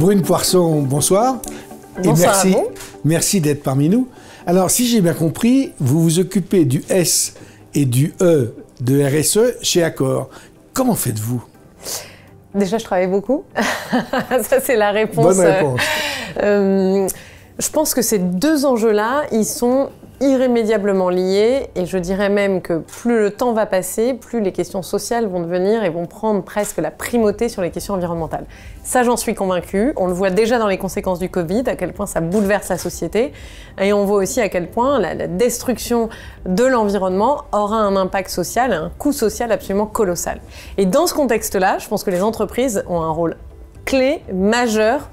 Brune Poirson, bonsoir. Bonsoir à vous. Merci d'être parmi nous. Alors, si j'ai bien compris, vous vous occupez du S et du E de RSE chez Accor. Comment faites-vous? Déjà, je travaille beaucoup. Ça, c'est la réponse. Bonne réponse. Je pense que ces deux enjeux-là, ils sont irrémédiablement liés, et je dirais même que plus le temps va passer, plus les questions sociales vont devenir et vont prendre presque la primauté sur les questions environnementales. Ça, j'en suis convaincue. On le voit déjà dans les conséquences du Covid, à quel point ça bouleverse la société, et on voit aussi à quel point la destruction de l'environnement aura un impact social, un coût social absolument colossal. Et dans ce contexte-là, je pense que les entreprises ont un rôle clé, majeur,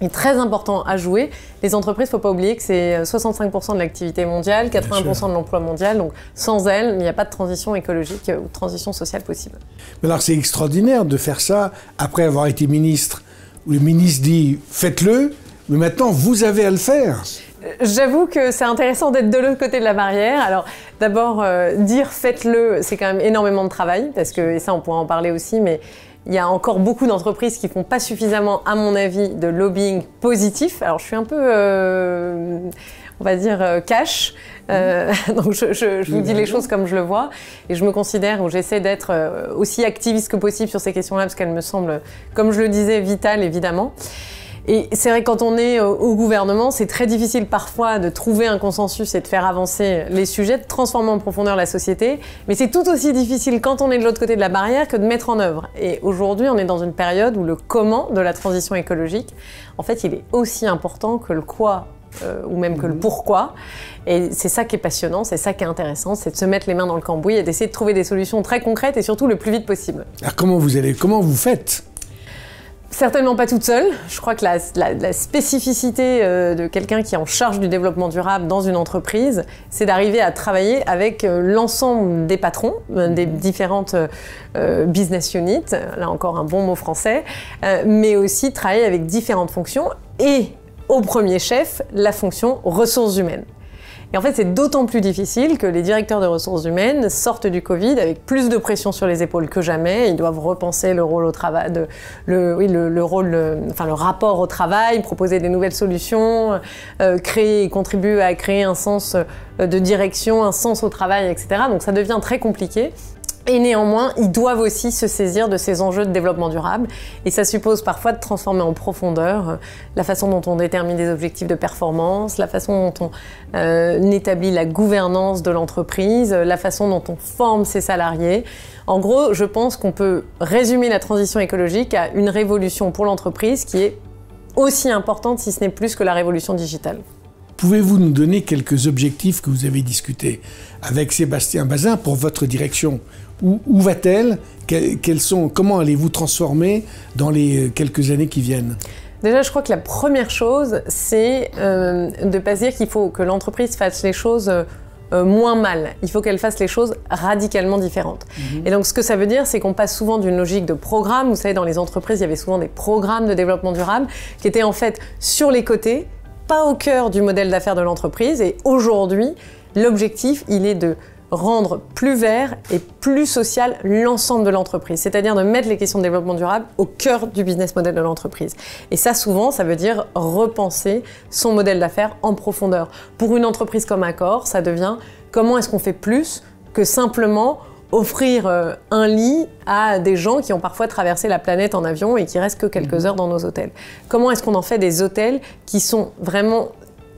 est très important à jouer. Les entreprises, il ne faut pas oublier que c'est 65% de l'activité mondiale, 80% de l'emploi mondial. Donc sans elles, il n'y a pas de transition écologique ou de transition sociale possible. Mais alors c'est extraordinaire de faire ça après avoir été ministre, où le ministre dit « faites-le », mais maintenant vous avez à le faire. J'avoue que c'est intéressant d'être de l'autre côté de la barrière. Alors d'abord, dire « faites-le », c'est quand même énormément de travail, parce que, et ça on pourra en parler aussi, mais il y a encore beaucoup d'entreprises qui ne font pas suffisamment, à mon avis, de lobbying positif. Alors, je suis un peu, on va dire, cash. Donc, je vous dis les choses comme je le vois. Et je me considère, ou j'essaie d'être aussi activiste que possible sur ces questions-là, parce qu'elles me semblent, comme je le disais, vitales, évidemment. Et c'est vrai que quand on est au gouvernement, c'est très difficile parfois de trouver un consensus et de faire avancer les sujets, de transformer en profondeur la société. Mais c'est tout aussi difficile quand on est de l'autre côté de la barrière que de mettre en œuvre. Et aujourd'hui, on est dans une période où le comment de la transition écologique, en fait, il est aussi important que le quoi ou même que le pourquoi. Et c'est ça qui est passionnant, c'est ça qui est intéressant, c'est de se mettre les mains dans le cambouis et d'essayer de trouver des solutions très concrètes et surtout le plus vite possible. Alors comment vous faites? Certainement pas toute seule. Je crois que la spécificité de quelqu'un qui est en charge du développement durable dans une entreprise, c'est d'arriver à travailler avec l'ensemble des patrons, des différentes business units, là encore un bon mot français, mais aussi travailler avec différentes fonctions et, au premier chef, la fonction ressources humaines. Et en fait, c'est d'autant plus difficile que les directeurs de ressources humaines sortent du Covid avec plus de pression sur les épaules que jamais. Ils doivent repenser le rôle au travail, le rapport au travail, proposer des nouvelles solutions, contribuer à créer un sens de direction, un sens au travail, etc. Donc ça devient très compliqué. Et néanmoins, ils doivent aussi se saisir de ces enjeux de développement durable. Et ça suppose parfois de transformer en profondeur la façon dont on détermine des objectifs de performance, la façon dont on établit la gouvernance de l'entreprise, la façon dont on forme ses salariés. En gros, je pense qu'on peut résumer la transition écologique à une révolution pour l'entreprise qui est aussi importante, si ce n'est plus, que la révolution digitale. Pouvez-vous nous donner quelques objectifs que vous avez discutés avec Sébastien Bazin pour votre direction? Où va-t-elle? Comment allez-vous transformer dans les quelques années qui viennent? Déjà, je crois que la première chose, c'est de ne pas se dire qu'il faut que l'entreprise fasse les choses moins mal. Il faut qu'elle fasse les choses radicalement différentes. Et donc, ce que ça veut dire, c'est qu'on passe souvent d'une logique de programme. Vous savez, dans les entreprises, il y avait souvent des programmes de développement durable qui étaient en fait sur les côtés, pas au cœur du modèle d'affaires de l'entreprise. Et aujourd'hui, l'objectif, il est de rendre plus vert et plus social l'ensemble de l'entreprise, c'est-à-dire de mettre les questions de développement durable au cœur du business model de l'entreprise. Et ça, souvent, ça veut dire repenser son modèle d'affaires en profondeur. Pour une entreprise comme Accor, ça devient comment est-ce qu'on fait plus que simplement offrir un lit à des gens qui ont parfois traversé la planète en avion et qui restent que quelques heures dans nos hôtels. Comment est-ce qu'on en fait des hôtels qui sont vraiment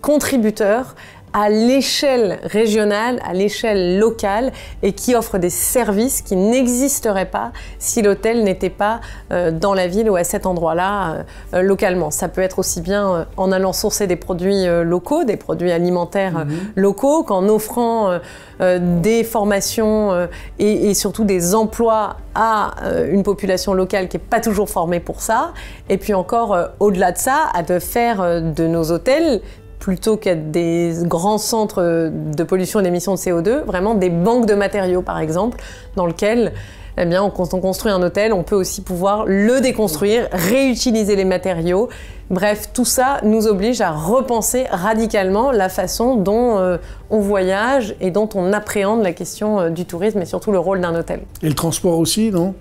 contributeurs à l'échelle régionale, à l'échelle locale, et qui offrent des services qui n'existeraient pas si l'hôtel n'était pas dans la ville ou à cet endroit-là localement. Ça peut être aussi bien en allant sourcer des produits locaux, des produits alimentaires locaux, qu'en offrant des formations et surtout des emplois à une population locale qui n'est pas toujours formée pour ça. Et puis encore, au-delà de ça, à de faire de nos hôtels, plutôt qu'à des grands centres de pollution et d'émissions de CO2, vraiment des banques de matériaux, par exemple, dans lesquelles, eh bien, quand on construit un hôtel, on peut aussi pouvoir le déconstruire, réutiliser les matériaux. Bref, tout ça nous oblige à repenser radicalement la façon dont on voyage et dont on appréhende la question du tourisme et surtout le rôle d'un hôtel. Et le transport aussi, non ?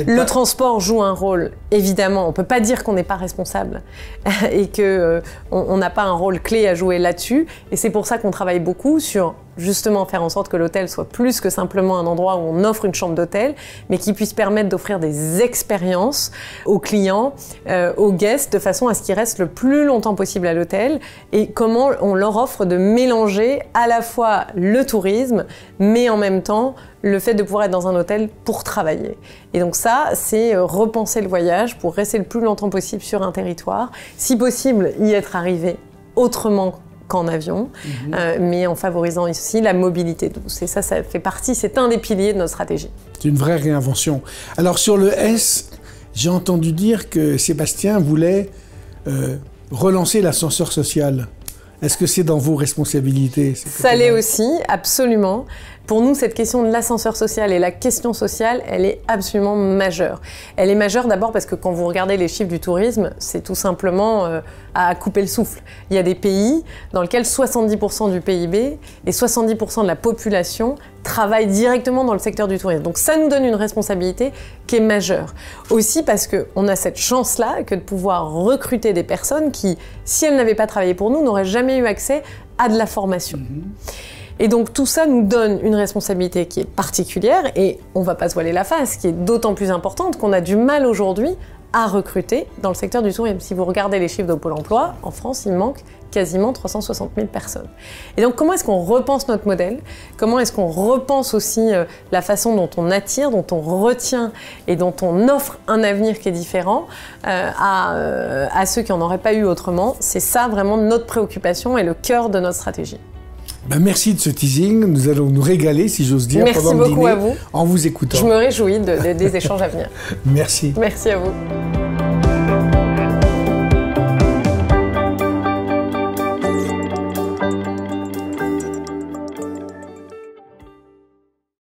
Le transport joue un rôle, évidemment. On ne peut pas dire qu'on n'est pas responsable et qu'on n'a pas un rôle clé à jouer là-dessus. Et c'est pour ça qu'on travaille beaucoup sur justement faire en sorte que l'hôtel soit plus que simplement un endroit où on offre une chambre d'hôtel, mais qui puisse permettre d'offrir des expériences aux clients, aux guests, de façon à ce qu'ils restent le plus longtemps possible à l'hôtel, et comment on leur offre de mélanger à la fois le tourisme, mais en même temps le fait de pouvoir être dans un hôtel pour travailler. Et donc ça, c'est repenser le voyage pour rester le plus longtemps possible sur un territoire, si possible y être arrivé autrement qu'en avion, mais en favorisant aussi la mobilité douce. Et ça fait partie, c'est un des piliers de notre stratégie. C'est une vraie réinvention. Alors sur le S, j'ai entendu dire que Sébastien voulait relancer l'ascenseur social. Est-ce que c'est dans vos responsabilités? Ça l'est aussi, absolument. Pour nous, cette question de l'ascenseur social et la question sociale, elle est absolument majeure. Elle est majeure d'abord parce que quand vous regardez les chiffres du tourisme, c'est tout simplement à couper le souffle. Il y a des pays dans lesquels 70% du PIB et 70% de la population travaillent directement dans le secteur du tourisme. Donc ça nous donne une responsabilité qui est majeure. Aussi parce qu'on a cette chance-là que de pouvoir recruter des personnes qui, si elles n'avaient pas travaillé pour nous, n'auraient jamais eu accès à de la formation. Et donc tout ça nous donne une responsabilité qui est particulière et on ne va pas se voiler la face, qui est d'autant plus importante qu'on a du mal aujourd'hui à recruter dans le secteur du tourisme. Si vous regardez les chiffres de Pôle emploi, en France, il manque quasiment 360 000 personnes. Et donc comment est-ce qu'on repense notre modèle? Comment est-ce qu'on repense aussi la façon dont on attire, dont on retient et dont on offre un avenir qui est différent à ceux qui n'en auraient pas eu autrement? C'est ça vraiment notre préoccupation et le cœur de notre stratégie. Ben merci de ce teasing, nous allons nous régaler, si j'ose dire, pendant le dîner, à vous. En vous écoutant. Je me réjouis des échanges à venir. Merci. Merci à vous.